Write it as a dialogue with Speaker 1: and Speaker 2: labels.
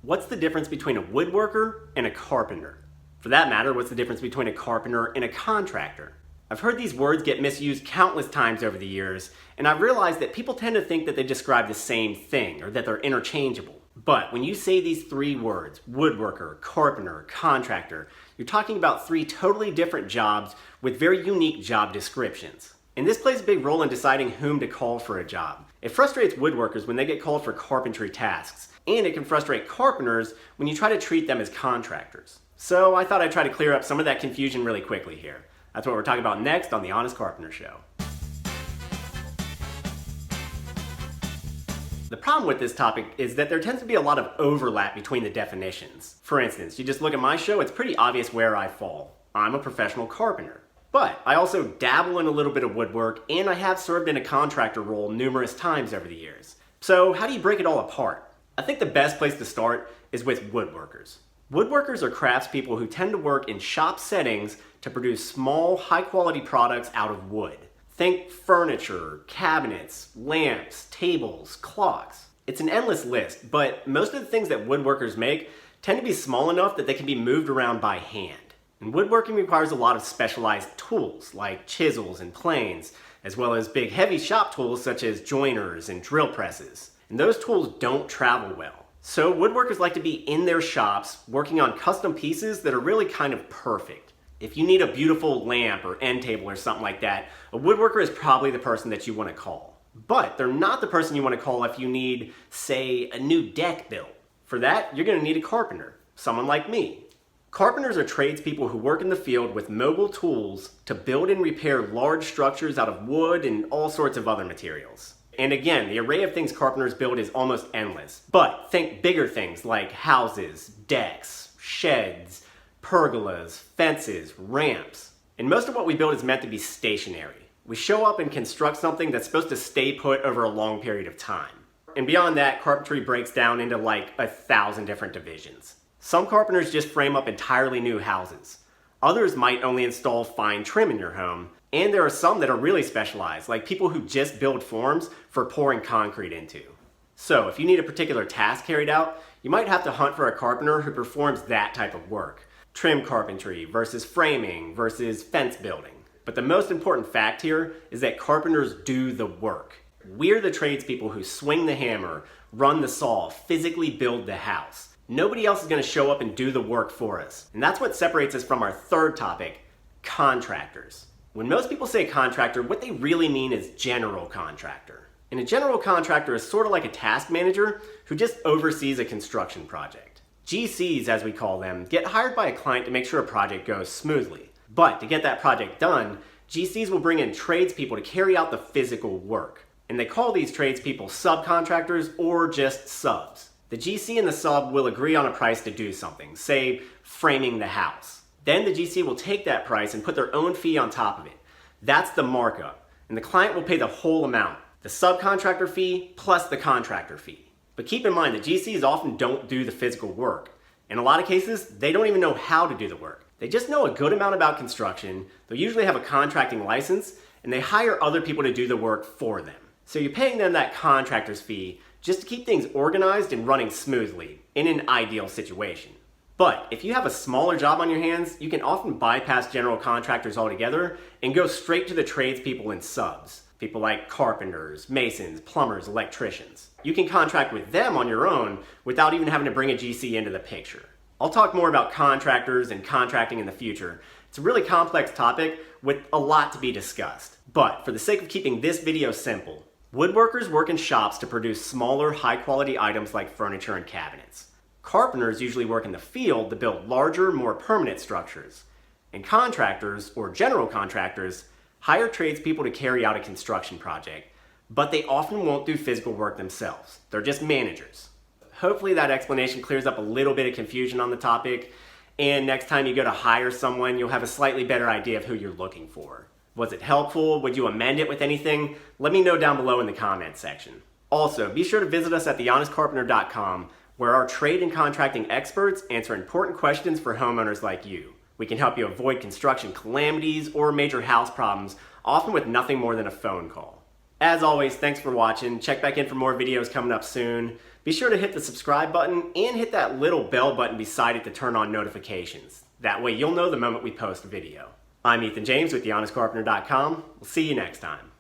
Speaker 1: What's the difference between a woodworker and a carpenter? For that matter, what's the difference between a carpenter and a contractor? I've heard these words get misused countless times over the years, and I've realized that people tend to think that they describe the same thing or that they're interchangeable. But when you say these three words, woodworker, carpenter, contractor, you're talking about three totally different jobs with very unique job descriptions. And this plays a big role in deciding whom to call for a job. It frustrates woodworkers when they get called for carpentry tasks, and it can frustrate carpenters when you try to treat them as contractors. So I thought I'd try to clear up some of that confusion really quickly here. That's what we're talking about next on The Honest Carpenter Show. The problem with this topic is that there tends to be a lot of overlap between the definitions. For instance, you just look at my show, it's pretty obvious where I fall. I'm a professional carpenter. But I also dabble in a little bit of woodwork, and I have served in a contractor role numerous times over the years. So how do you break it all apart? I think the best place to start is with woodworkers. Woodworkers are craftspeople who tend to work in shop settings to produce small, high-quality products out of wood. Think furniture, cabinets, lamps, tables, clocks. It's an endless list, but most of the things that woodworkers make tend to be small enough that they can be moved around by hand. And woodworking requires a lot of specialized tools like chisels and planes, as well as big heavy shop tools such as joiners and drill presses. And those tools don't travel well. So woodworkers like to be in their shops working on custom pieces that are really kind of perfect. If you need a beautiful lamp or end table or something like that, a woodworker is probably the person that you want to call. But they're not the person you want to call if you need, say, a new deck built. For that, you're going to need a carpenter, someone like me. Carpenters are tradespeople who work in the field with mobile tools to build and repair large structures out of wood and all sorts of other materials. And again, the array of things carpenters build is almost endless. But think bigger things like houses, decks, sheds, pergolas, fences, ramps. And most of what we build is meant to be stationary. We show up and construct something that's supposed to stay put over a long period of time. And beyond that, carpentry breaks down into like 1,000 different divisions. Some carpenters just frame up entirely new houses. Others might only install fine trim in your home. And there are some that are really specialized, like people who just build forms for pouring concrete into. So if you need a particular task carried out, you might have to hunt for a carpenter who performs that type of work. Trim carpentry versus framing versus fence building. But the most important fact here is that carpenters do the work. We're the tradespeople who swing the hammer, run the saw, physically build the house. Nobody else is going to show up and do the work for us. And that's what separates us from our third topic, contractors. When most people say contractor, what they really mean is general contractor. And a general contractor is sort of like a task manager who just oversees a construction project. GCs, as we call them, get hired by a client to make sure a project goes smoothly. But to get that project done, GCs will bring in tradespeople to carry out the physical work. And they call these tradespeople subcontractors or just subs. The GC and the sub will agree on a price to do something, say framing the house. Then the GC will take that price and put their own fee on top of it. That's the markup, and the client will pay the whole amount, the subcontractor fee plus the contractor fee. But keep in mind that GCs often don't do the physical work. In a lot of cases, they don't even know how to do the work. They just know a good amount about construction, they'll usually have a contracting license, and they hire other people to do the work for them. So you're paying them that contractor's fee just to keep things organized and running smoothly in an ideal situation. But if you have a smaller job on your hands, you can often bypass general contractors altogether and go straight to the tradespeople and subs. People like carpenters, masons, plumbers, electricians. You can contract with them on your own without even having to bring a GC into the picture. I'll talk more about contractors and contracting in the future. It's a really complex topic with a lot to be discussed. But for the sake of keeping this video simple, woodworkers work in shops to produce smaller, high-quality items like furniture and cabinets. Carpenters usually work in the field to build larger, more permanent structures. And contractors, or general contractors, hire tradespeople to carry out a construction project, but they often won't do physical work themselves. They're just managers. Hopefully that explanation clears up a little bit of confusion on the topic, and next time you go to hire someone, you'll have a slightly better idea of who you're looking for. Was it helpful? Would you amend it with anything? Let me know down below in the comments section. Also, be sure to visit us at thehonestcarpenter.com, where our trade and contracting experts answer important questions for homeowners like you. We can help you avoid construction calamities or major house problems, often with nothing more than a phone call. As always, thanks for watching. Check back in for more videos coming up soon. Be sure to hit the subscribe button and hit that little bell button beside it to turn on notifications. That way you'll know the moment we post a video. I'm Ethan James with TheHonestCarpenter.com. We'll see you next time.